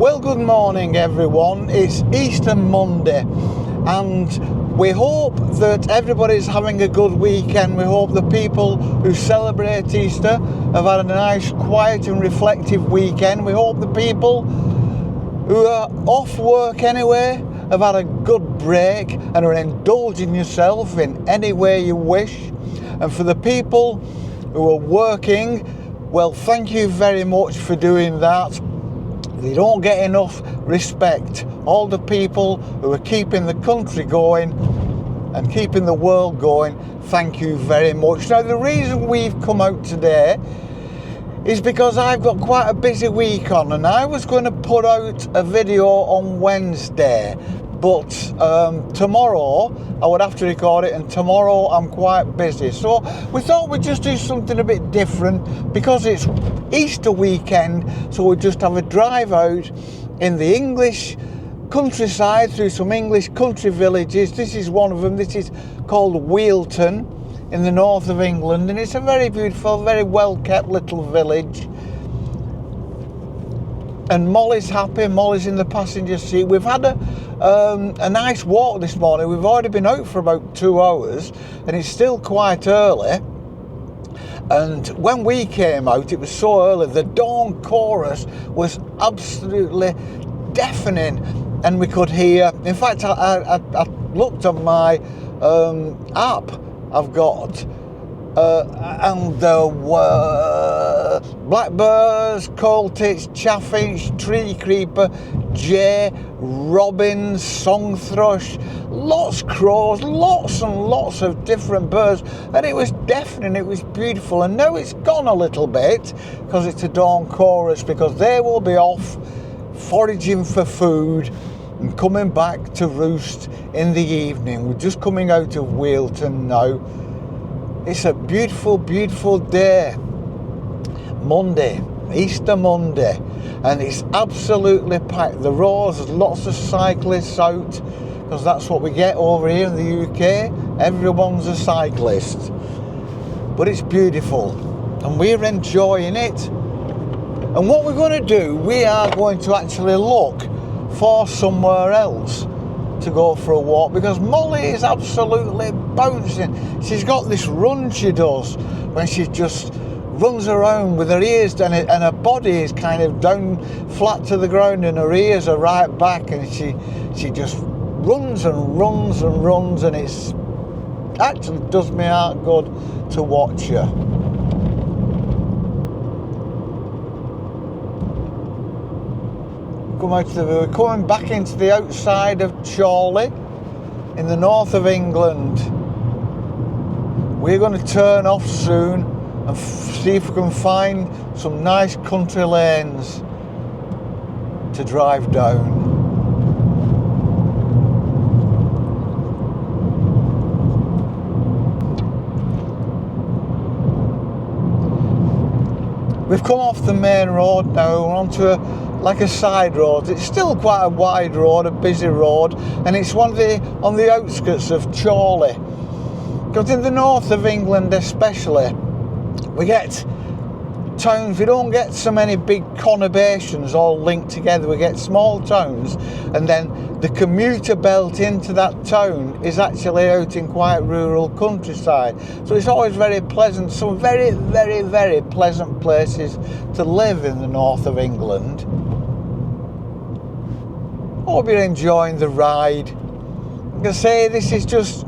Well, good morning everyone. It's Easter Monday and we hope that everybody's having a good weekend. We hope the people who celebrate Easter have had a nice, quiet and reflective weekend. We hope the people who are off work anyway have had a good break and are indulging yourself in any way you wish. And for the people who are working, well, thank you very much for doing that. They don't get enough respect. All the people who are keeping the country going and keeping the world going, thank you very much. Now, the reason we've come out today is because I've got quite a busy week on, and I was going to put out a video on Wednesday, but tomorrow I would have to record it, and tomorrow I'm quite busy. So we thought we'd just do something a bit different because it's Easter weekend, so we'd just have a drive out in the English countryside through some English country villages. This is one of them. This is called Rivington in the north of England, and it's a very beautiful, very well kept little village. And Molly's happy. Molly's in the passenger seat. We've had a nice walk this morning. We've already been out for about 2 hours and it's still quite early. And when we came out, it was so early. The dawn chorus was absolutely deafening, and we could hear. In fact, I looked on my app I've got, and there were blackbirds, coaltits, chaffinch, tree creeper, jay, robins, song thrush, lots of crows, lots and lots of different birds, and it was deafening. It was beautiful. And now it's gone a little bit because it's a dawn chorus, because they will be off foraging for food and coming back to roost in the evening. We're just coming out of Rivington now. It's a beautiful, beautiful day. Monday, Easter Monday, and it's absolutely packed. The roads, there's lots of cyclists out, because that's what we get over here in the UK. Everyone's a cyclist. But it's beautiful, and we're enjoying it. And what we're going to do, we are going to actually look for somewhere else to go for a walk, because Molly is absolutely bouncing. She's got this run she does when she just runs around with her ears down, and her body is kind of down flat to the ground and her ears are right back, and she just runs and runs and runs, and it's actually does me heart good to watch her. We're coming back into the outside of Chorley in the north of England. We're going to turn off soon and see if we can find some nice country lanes to drive down. We've come off the main road now, we're onto a side road. It's still quite a wide road, a busy road, and it's on the outskirts of Chorley. Because in the north of England especially, we get towns, we don't get so many big conurbations all linked together. We get small towns, and then the commuter belt into that town is actually out in quite rural countryside. So it's always very pleasant, some very, very, very pleasant places to live in the north of England. Hope you're enjoying the ride. Like I say, this is just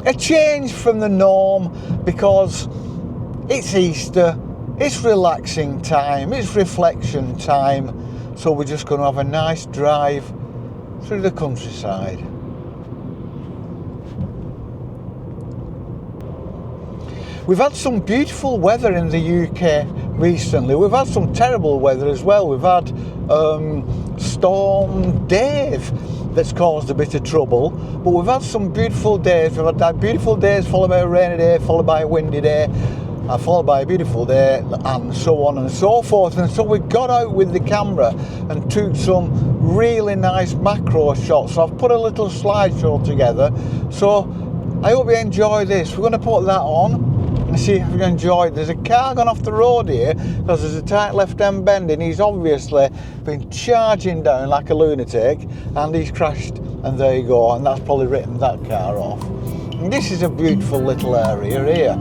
a change from the norm, because it's Easter, it's relaxing time, it's reflection time, so we're just going to have a nice drive through the countryside. We've had some beautiful weather in the UK recently. We've had some terrible weather as well. We've had Storm Dave that's caused a bit of trouble, but we've had some beautiful days. We've had beautiful days followed by a rainy day, followed by a windy day, followed by a beautiful day, and so on and so forth. And so we got out with the camera and took some really nice macro shots. So I've put a little slideshow together, so I hope you enjoy this. We're going to put that on see if you enjoy it. There's a car gone off the road here because there's a tight left-hand bend, and he's obviously been charging down like a lunatic, and he's crashed, and there you go, and that's probably written that car off. And this is a beautiful little area here.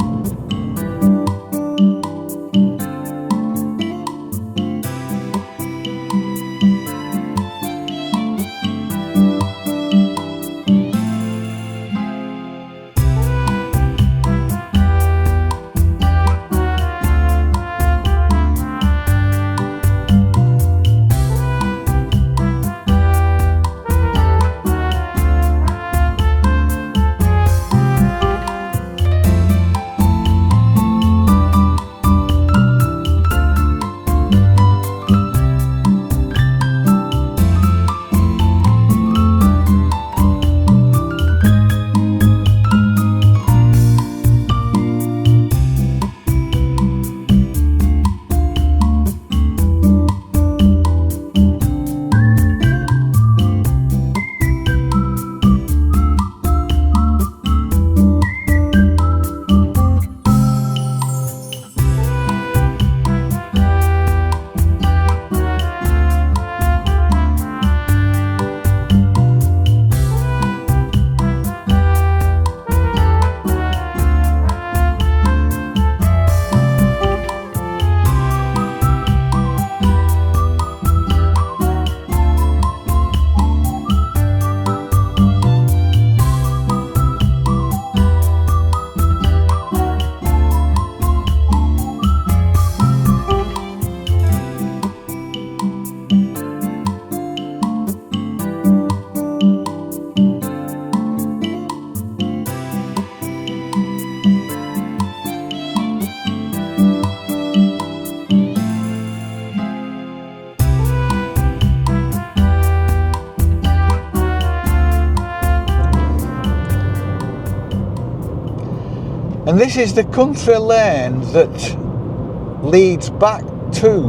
And this is the country lane that leads back to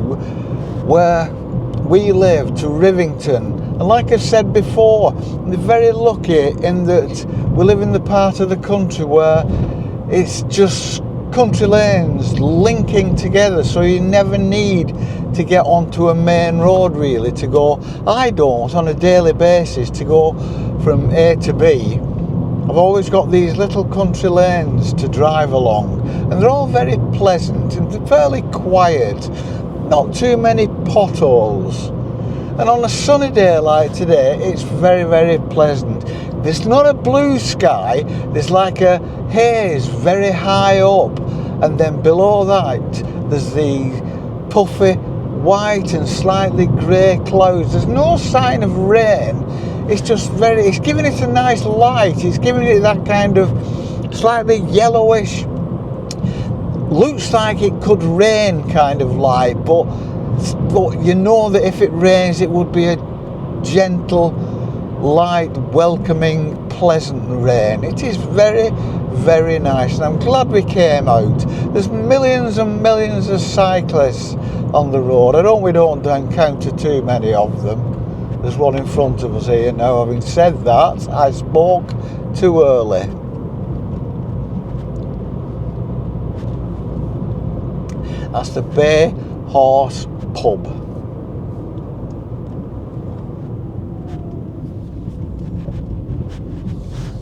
where we live, to Rivington. And like I said before, we're very lucky in that we live in the part of the country where it's just country lanes linking together, so you never need to get onto a main road really to go. I don't on a daily basis to go from A to B. I've always got these little country lanes to drive along, and they're all very pleasant and they're fairly quiet, not too many potholes. And on a sunny day like today, it's very, very pleasant. There's not a blue sky, there's like a haze very high up, and then below that there's the puffy white and slightly grey clouds. There's no sign of rain. It's just it's giving it a nice light. It's giving it that kind of slightly yellowish, looks like it could rain kind of light, but you know that if it rains it would be a gentle, light, welcoming, pleasant rain. It is very, very nice, and I'm glad we came out. There's millions and millions of cyclists on the road. We don't encounter too many of them. There's one in front of us here now. Having said that, I spoke too early. That's the Bay Horse Pub.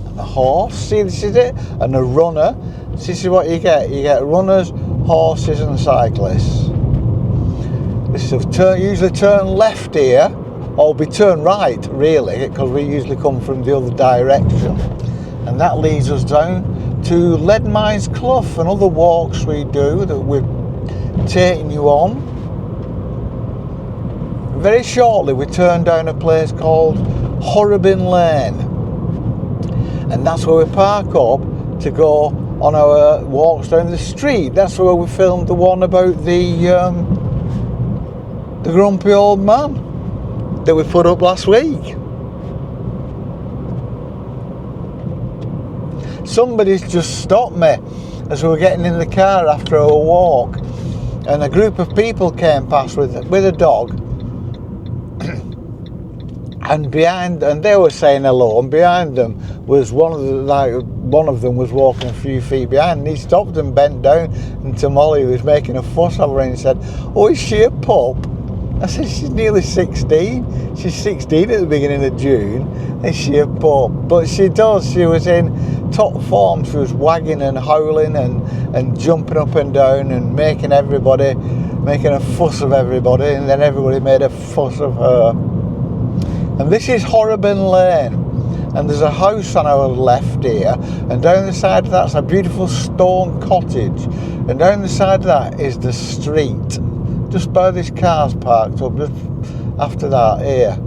And a horse, see, this is it, and a runner. This is what you get. You get runners, horses and cyclists. This is usually turn left here, or we turn right really, because we usually come from the other direction, and that leads us down to Lead Mines Clough and other walks we do that we're taking you on. Very shortly we turn down a place called Horribin Lane, and that's where we park up to go on our walks down the street. That's where we filmed the one about the grumpy old man that we put up last week. Somebody's just stopped me as we were getting in the car after our walk, and a group of people came past with a dog and they were saying hello, and behind them was one of them was walking a few feet behind, and he stopped and bent down, and to Molly, who was making a fuss over her, and he said, "Oh, is she a pup?" I said, "She's nearly 16. She's 16 at the beginning of June. Is she a pup?" But she does. She was in top form. She was wagging and howling and jumping up and down and making a fuss of everybody, and then everybody made a fuss of her. And this is Horrobin Lane, and there's a house on our left here, and down the side of that's a beautiful stone cottage, and down the side of that is the street, just by this car's parked up, just after that here,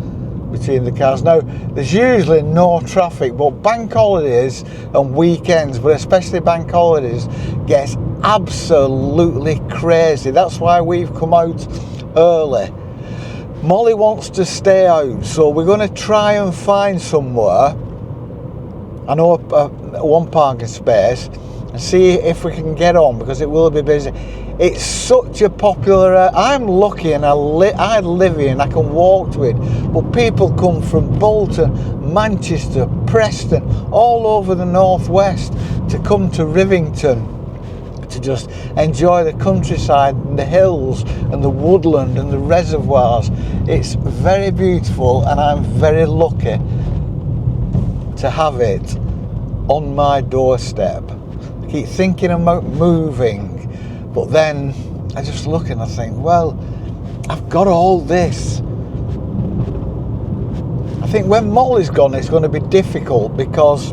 between the cars. Now, there's usually no traffic, but bank holidays and weekends, but especially bank holidays, gets absolutely crazy. That's why we've come out early. Molly wants to stay out, so we're going to try and find somewhere, I know one parking space, and see if we can get on, because it will be busy. It's such a popular, I'm lucky, and I live here and I can walk to it, but people come from Bolton, Manchester, Preston, all over the northwest to come to Rivington to just enjoy the countryside and the hills and the woodland and the reservoirs. It's very beautiful, and I'm very lucky to have it on my doorstep. I keep thinking about moving, but then I just look and I think, well, I've got all this. I think when Molly's gone, it's going to be difficult, because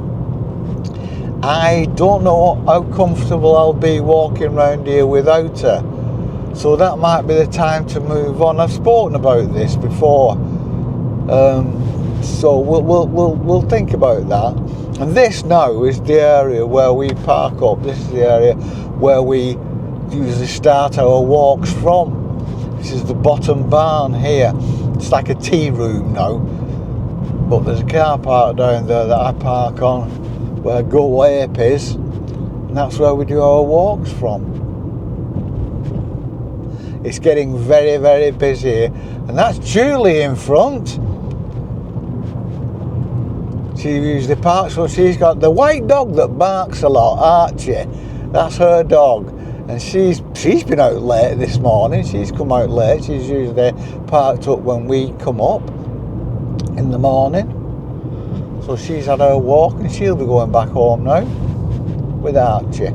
I don't know how comfortable I'll be walking around here without her. So that might be the time to move on. I've spoken about this before, so we'll think about that. And this now is the area where we park up. This is the area where we usually start our walks from. This is the bottom barn here. It's like a tea room now, but there's a car park down there that I park on, where Go Ape is, and that's where we do our walks from. It's getting very, very busy, and that's Julie in front. She usually parks, so she's got the white dog that barks a lot, Archie. That's her dog, and she's been out late this morning. She's come out late. She's usually parked up when we come up in the morning. So she's had her walk, and she'll be going back home now with Archie.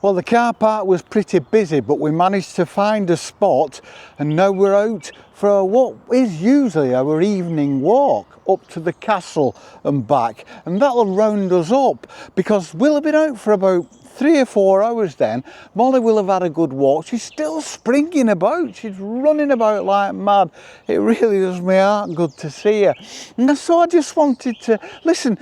Well, the car park was pretty busy, but we managed to find a spot, and now we're out for what is usually our evening walk up to the castle and back, and that'll round us up, because we'll have been out for about 3 or 4 hours then. Molly will have had a good walk. She's still springing about. She's running about like mad. It really does my heart good to see her. And so I just wanted to, listen,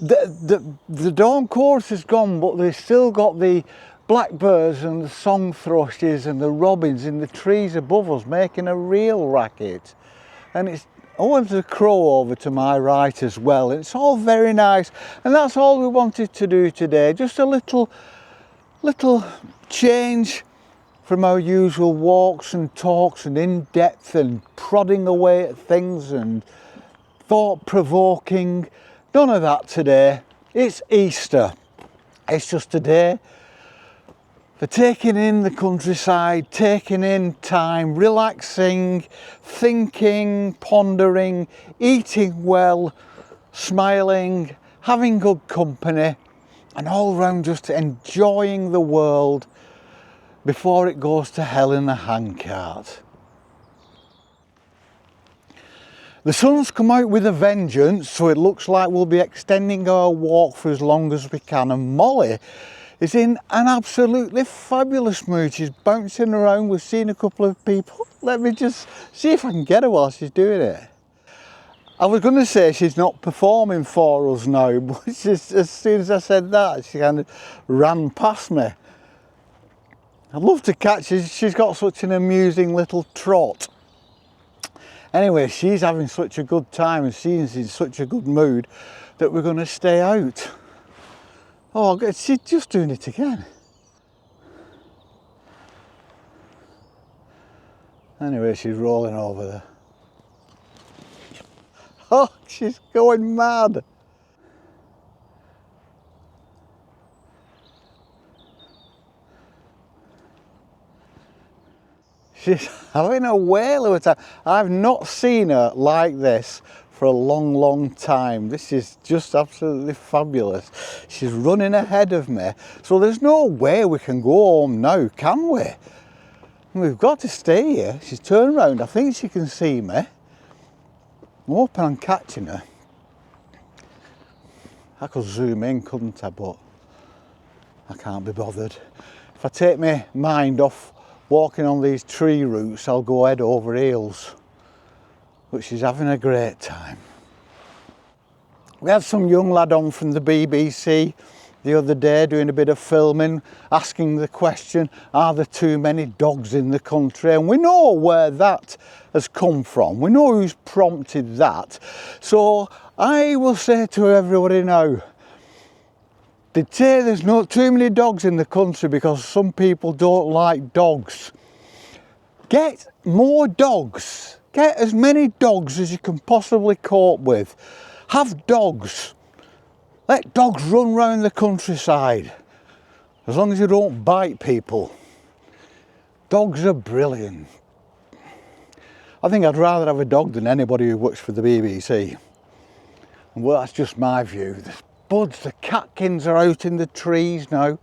the dawn chorus is gone, but they've still got the blackbirds and the song thrushes and the robins in the trees above us making a real racket. And it's, oh, there's a crow over to my right as well. It's all very nice, and that's all we wanted to do today. Just a little change from our usual walks and talks and in-depth and prodding away at things and thought-provoking. None of that today. It's Easter. It's just a day for taking in the countryside, taking in time, relaxing, thinking, pondering, eating well, smiling, having good company, and all round just enjoying the world before it goes to hell in a handcart. The sun's come out with a vengeance, so it looks like we'll be extending our walk for as long as we can, and Molly is in an absolutely fabulous mood. She's bouncing around. We've seen a couple of people. Let me just see if I can get her while she's doing it. I was going to say she's not performing for us now, but just as soon as I said that, she kind of ran past me. I'd love to catch her. She's got such an amusing little trot. Anyway, she's having such a good time, and she's in such a good mood that we're going to stay out. Oh, she's just doing it again. Anyway, she's rolling over there. Oh, she's going mad. She's having a whale of a time. I've not seen her like this for a long, long time. This is just absolutely fabulous. She's running ahead of me. So there's no way we can go home now, can we? We've got to stay here. She's turned around. I think she can see me. I'm hoping I'm catching her. I could zoom in, couldn't I? But I can't be bothered. If I take my mind off walking on these tree roots, I'll go head over heels. But she's having a great time. We had some young lad on from the BBC the other day doing a bit of filming, asking the question, are there too many dogs in the country? And we know where that has come from. We know who's prompted that. So I will say to everybody now, they say there's not too many dogs in the country because some people don't like dogs. Get more dogs. Get as many dogs as you can possibly cope with. Have dogs. Let dogs run round the countryside. As long as you don't bite people. Dogs are brilliant. I think I'd rather have a dog than anybody who works for the BBC. Well, that's just my view. The buds, the catkins are out in the trees now.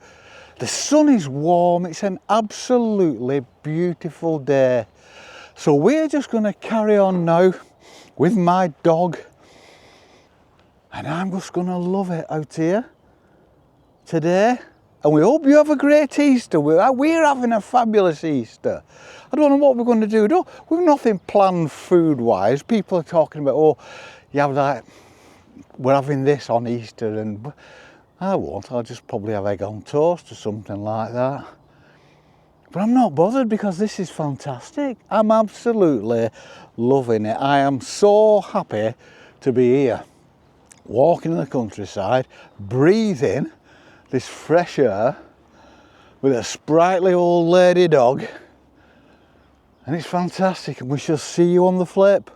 The sun is warm. It's an absolutely beautiful day. So we're just going to carry on now with my dog. And I'm just going to love it out here today. And we hope you have a great Easter. We're having a fabulous Easter. I don't know what we're going to do. We've nothing planned food-wise. People are talking about, oh, you have that, we're having this on Easter. And I won't. I'll just probably have egg on toast or something like that. But I'm not bothered because this is fantastic. I'm absolutely loving it. I am so happy to be here, walking in the countryside, breathing this fresh air with a sprightly old lady dog. And it's fantastic, and we shall see you on the flip.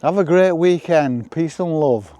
Have a great weekend. Peace and love.